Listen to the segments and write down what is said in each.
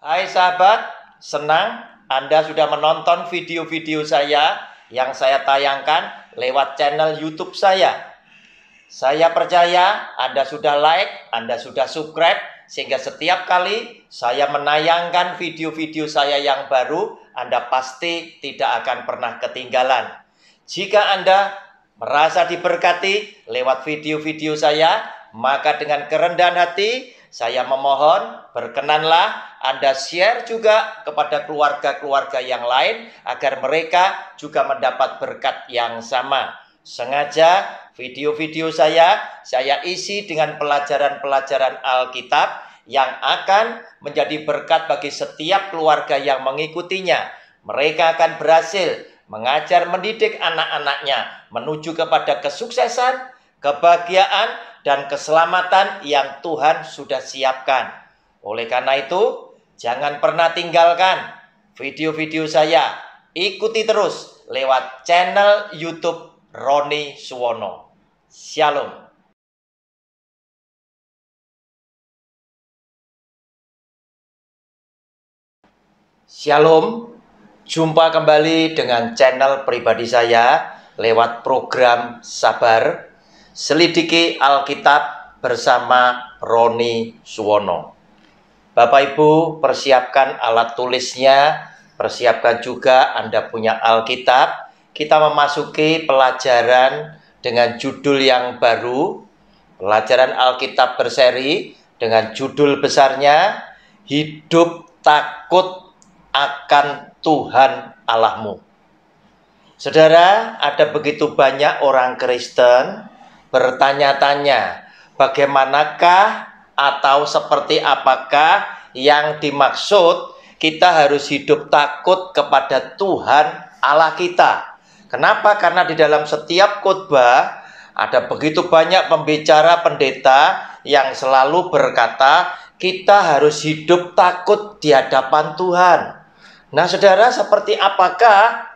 Hai sahabat, senang Anda sudah menonton video-video saya yang saya tayangkan lewat channel YouTube saya. Saya percaya Anda sudah like, Anda sudah subscribe, sehingga setiap kali saya menayangkan video-video saya yang baru, Anda pasti tidak akan pernah ketinggalan. Jika Anda merasa diberkati lewat video-video saya, maka dengan kerendahan hati saya memohon, berkenanlah Anda share juga kepada keluarga-keluarga yang lain agar mereka juga mendapat berkat yang sama. Sengaja video-video saya isi dengan pelajaran-pelajaran Alkitab yang akan menjadi berkat bagi setiap keluarga yang mengikutinya. Mereka akan berhasil mengajar mendidik anak-anaknya menuju kepada kesuksesan, kebahagiaan, dan keselamatan yang Tuhan sudah siapkan. Oleh karena itu, jangan pernah tinggalkan video-video saya. Ikuti terus lewat channel YouTube Roni Suwono. Shalom. Shalom. Jumpa kembali dengan channel pribadi saya lewat program Sabar Selidiki Alkitab bersama Roni Suwono. Bapak Ibu, persiapkan alat tulisnya, persiapkan juga Anda punya Alkitab. Kita memasuki pelajaran dengan judul yang baru, pelajaran Alkitab berseri dengan judul besarnya, Hidup Takut akan Tuhan Allahmu. Saudara, ada begitu banyak orang Kristen bertanya-tanya, bagaimanakah atau seperti apakah yang dimaksud kita harus hidup takut kepada Tuhan Allah kita. Kenapa? Karena di dalam setiap khotbah ada begitu banyak pembicara pendeta yang selalu berkata kita harus hidup takut di hadapan Tuhan. Nah saudara, seperti apakah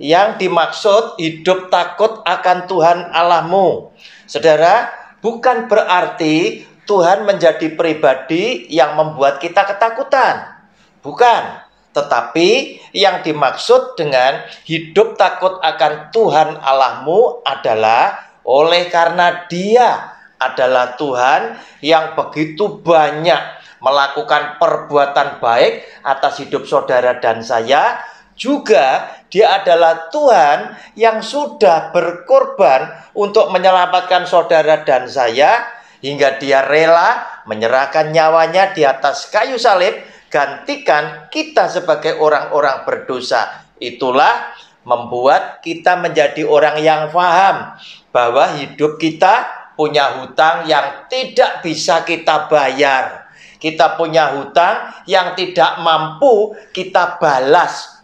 yang dimaksud hidup takut akan Tuhan Allahmu? Saudara, bukan berarti Tuhan menjadi pribadi yang membuat kita ketakutan. Bukan. Tetapi yang dimaksud dengan hidup takut akan Tuhan Allahmu adalah oleh karena Dia adalah Tuhan yang begitu banyak melakukan perbuatan baik atas hidup saudara dan saya, juga Dia adalah Tuhan yang sudah berkorban untuk menyelamatkan saudara dan saya, hingga Dia rela menyerahkan nyawanya di atas kayu salib, gantikan kita sebagai orang-orang berdosa. Itulah membuat kita menjadi orang yang paham bahwa hidup kita punya hutang yang tidak bisa kita bayar. Kita punya hutang yang tidak mampu kita balas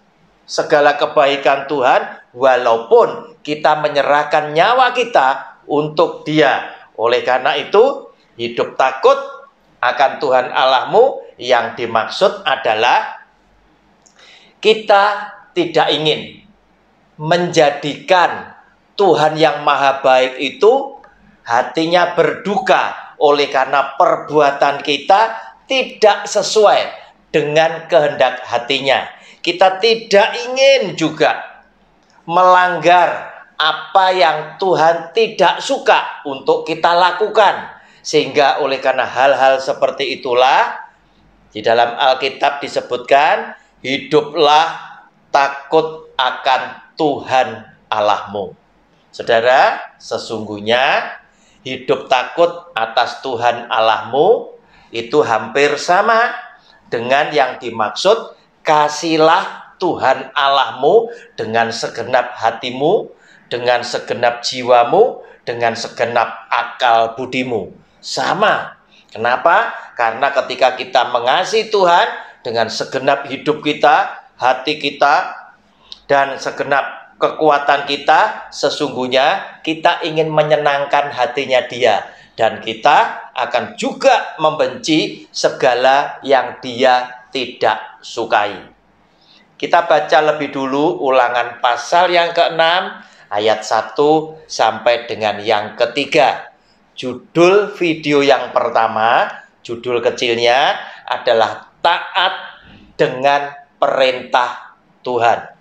segala kebaikan Tuhan, walaupun kita menyerahkan nyawa kita untuk Dia. Oleh karena itu, hidup takut akan Tuhan Allahmu yang dimaksud adalah kita tidak ingin menjadikan Tuhan yang maha baik itu hatinya berduka oleh karena perbuatan kita tidak sesuai dengan kehendak hatinya. Kita tidak ingin juga melanggar apa yang Tuhan tidak suka untuk kita lakukan. Sehingga oleh karena hal-hal seperti itulah, di dalam Alkitab disebutkan, hiduplah takut akan Tuhan Allahmu. Saudara, sesungguhnya hidup takut atas Tuhan Allahmu itu hampir sama dengan yang dimaksud kasihlah Tuhan Allahmu dengan segenap hatimu, dengan segenap jiwamu, dengan segenap akal budimu. Sama. Kenapa? Karena ketika kita mengasihi Tuhan dengan segenap hidup kita, hati kita, dan segenap kekuatan kita, sesungguhnya kita ingin menyenangkan hatinya Dia. Dan kita akan juga membenci segala yang Dia tidak sukai. Kita baca lebih dulu Ulangan pasal yang ke-6 ayat 1 sampai dengan yang ketiga. Judul video yang pertama, judul kecilnya adalah taat dengan perintah Tuhan.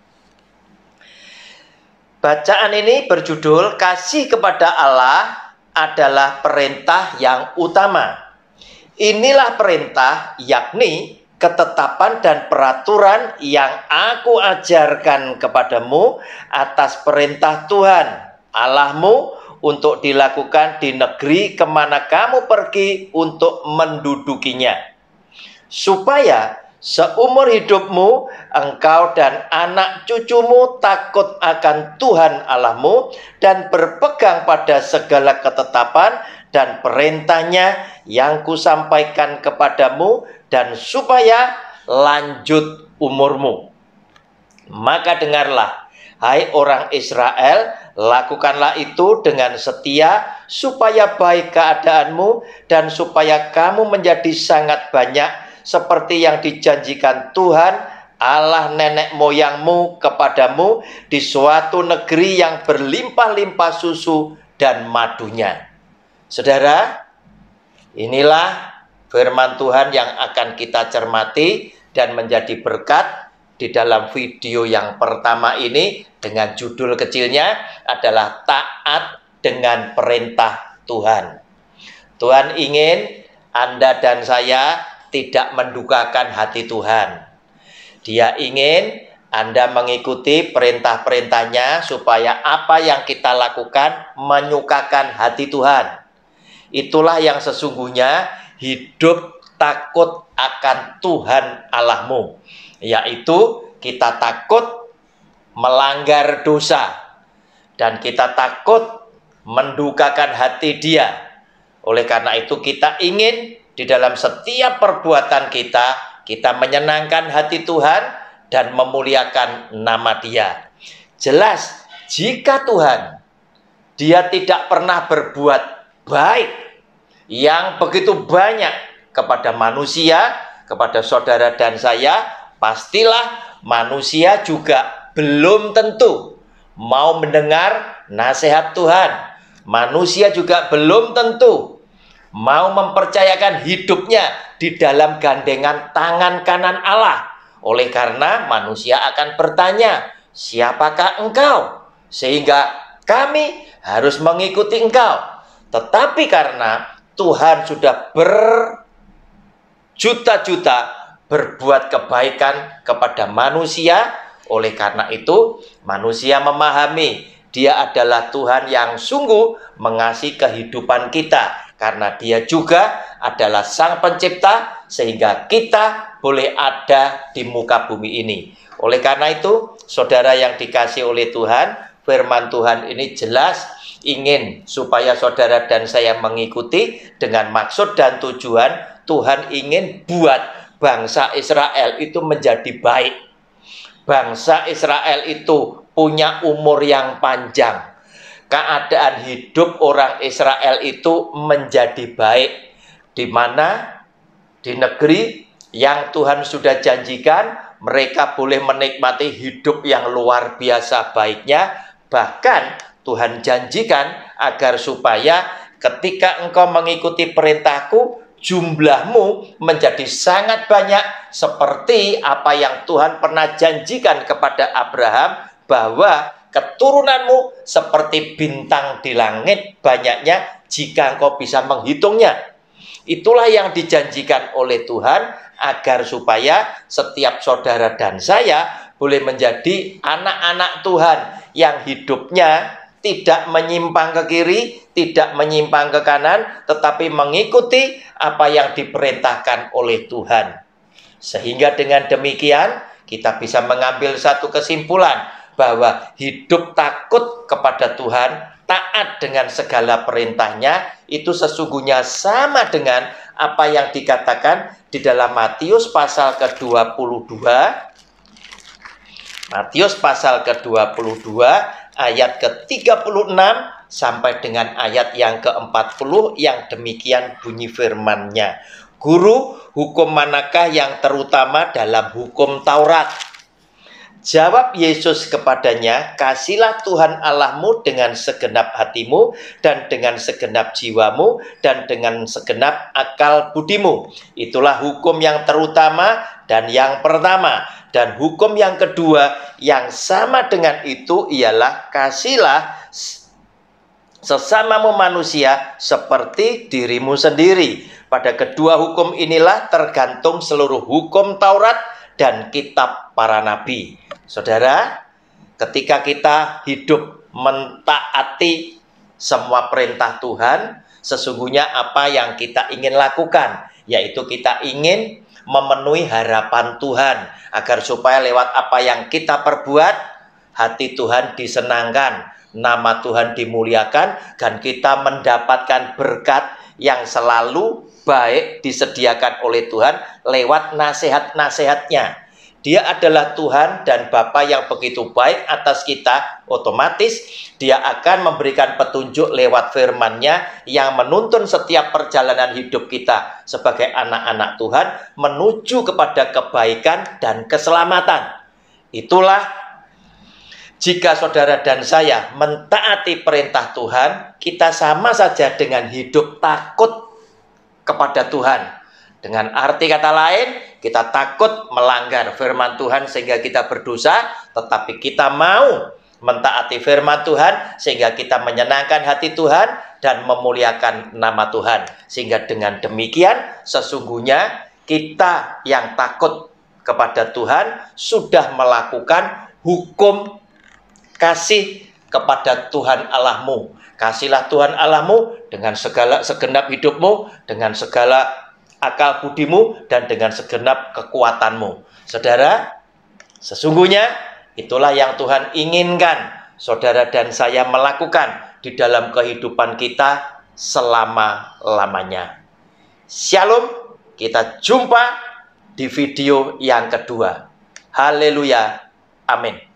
Bacaan ini berjudul Kasih kepada Allah adalah perintah yang utama. Inilah perintah, yakni ketetapan dan peraturan yang aku ajarkan kepadamu atas perintah Tuhan Allahmu untuk dilakukan di negeri kemana kamu pergi untuk mendudukinya, supaya seumur hidupmu engkau dan anak cucumu takut akan Tuhan Allahmu dan berpegang pada segala ketetapan dan perintahnya yang kusampaikan kepadamu, dan supaya lanjut umurmu. Maka dengarlah, hai orang Israel, lakukanlah itu dengan setia, supaya baik keadaanmu dan supaya kamu menjadi sangat banyak, seperti yang dijanjikan Tuhan Allah nenek moyangmu kepadamu di suatu negeri yang berlimpah-limpah susu dan madunya. Saudara, inilah firman Tuhan yang akan kita cermati dan menjadi berkat di dalam video yang pertama ini, dengan judul kecilnya adalah taat dengan perintah Tuhan. Tuhan ingin Anda dan saya tidak mendukakan hati Tuhan. Dia ingin Anda mengikuti perintah-perintahnya supaya apa yang kita lakukan menyukakan hati Tuhan. Itulah yang sesungguhnya hidup takut akan Tuhan Allahmu, yaitu kita takut melanggar dosa dan kita takut mendukakan hati Dia. Oleh karena itu kita ingin di dalam setiap perbuatan kita menyenangkan hati Tuhan dan memuliakan nama Dia. Jelas, jika Tuhan Dia tidak pernah berbuat baik yang begitu banyak kepada manusia, kepada saudara dan saya, pastilah manusia juga belum tentu mau mendengar nasihat Tuhan. Manusia juga belum tentu mau mempercayakan hidupnya di dalam gandengan tangan kanan Allah. Oleh karena manusia akan bertanya, siapakah engkau? Sehingga kami harus mengikuti engkau. Tetapi karena Tuhan sudah berjuta-juta berbuat kebaikan kepada manusia, oleh karena itu manusia memahami Dia adalah Tuhan yang sungguh mengasihi kehidupan kita, karena Dia juga adalah Sang Pencipta sehingga kita boleh ada di muka bumi ini. Oleh karena itu, saudara yang dikasihi oleh Tuhan, firman Tuhan ini jelas ingin supaya saudara dan saya mengikuti dengan maksud dan tujuan. Tuhan ingin buat bangsa Israel itu menjadi baik. Bangsa Israel itu punya umur yang panjang. Keadaan hidup orang Israel itu menjadi baik, di mana di negeri yang Tuhan sudah janjikan mereka boleh menikmati hidup yang luar biasa baiknya. Bahkan Tuhan janjikan agar supaya ketika engkau mengikuti perintahku, jumlahmu menjadi sangat banyak, seperti apa yang Tuhan pernah janjikan kepada Abraham, bahwa keturunanmu seperti bintang di langit banyaknya jika engkau bisa menghitungnya. Itulah yang dijanjikan oleh Tuhan agar supaya setiap saudara dan saya boleh menjadi anak-anak Tuhan yang hidupnya tidak menyimpang ke kiri, tidak menyimpang ke kanan, tetapi mengikuti apa yang diperintahkan oleh Tuhan. Sehingga dengan demikian kita bisa mengambil satu kesimpulan bahwa hidup takut kepada Tuhan, taat dengan segala perintahnya, itu sesungguhnya sama dengan apa yang dikatakan di dalam Matius pasal ke-22. Matius pasal ke-22 ayat ke-36 sampai dengan ayat yang ke-40, yang demikian bunyi firman-Nya. Guru, hukum manakah yang terutama dalam hukum Taurat? Jawab Yesus kepadanya, kasihlah Tuhan Allahmu dengan segenap hatimu, dan dengan segenap jiwamu, dan dengan segenap akal budimu. Itulah hukum yang terutama, dan yang pertama. Dan hukum yang kedua yang sama dengan itu ialah kasihlah sesamamu manusia seperti dirimu sendiri. Pada kedua hukum inilah tergantung seluruh hukum Taurat dan kitab para nabi. Saudara, ketika kita hidup mentaati semua perintah Tuhan, sesungguhnya apa yang kita ingin lakukan, yaitu kita ingin memenuhi harapan Tuhan, agar supaya lewat apa yang kita perbuat, hati Tuhan disenangkan, nama Tuhan dimuliakan, dan kita mendapatkan berkat yang selalu baik disediakan oleh Tuhan lewat nasihat-nasihatnya. Dia adalah Tuhan dan Bapa yang begitu baik atas kita, otomatis Dia akan memberikan petunjuk lewat firman-Nya yang menuntun setiap perjalanan hidup kita sebagai anak-anak Tuhan menuju kepada kebaikan dan keselamatan. Itulah jika saudara dan saya mentaati perintah Tuhan, kita sama saja dengan hidup takut kepada Tuhan. Dengan arti kata lain, kita takut melanggar firman Tuhan sehingga kita berdosa, tetapi kita mau mentaati firman Tuhan sehingga kita menyenangkan hati Tuhan dan memuliakan nama Tuhan. Sehingga dengan demikian, sesungguhnya kita yang takut kepada Tuhan sudah melakukan hukum kasih kepada Tuhan Allahmu. Kasihlah Tuhan Allahmu dengan segala segenap hidupmu, dengan segala akal budimu, dan dengan segenap kekuatanmu. Saudara, sesungguhnya itulah yang Tuhan inginkan saudara dan saya melakukan di dalam kehidupan kita selama-lamanya. Shalom, kita jumpa di video yang kedua. Haleluya, amin.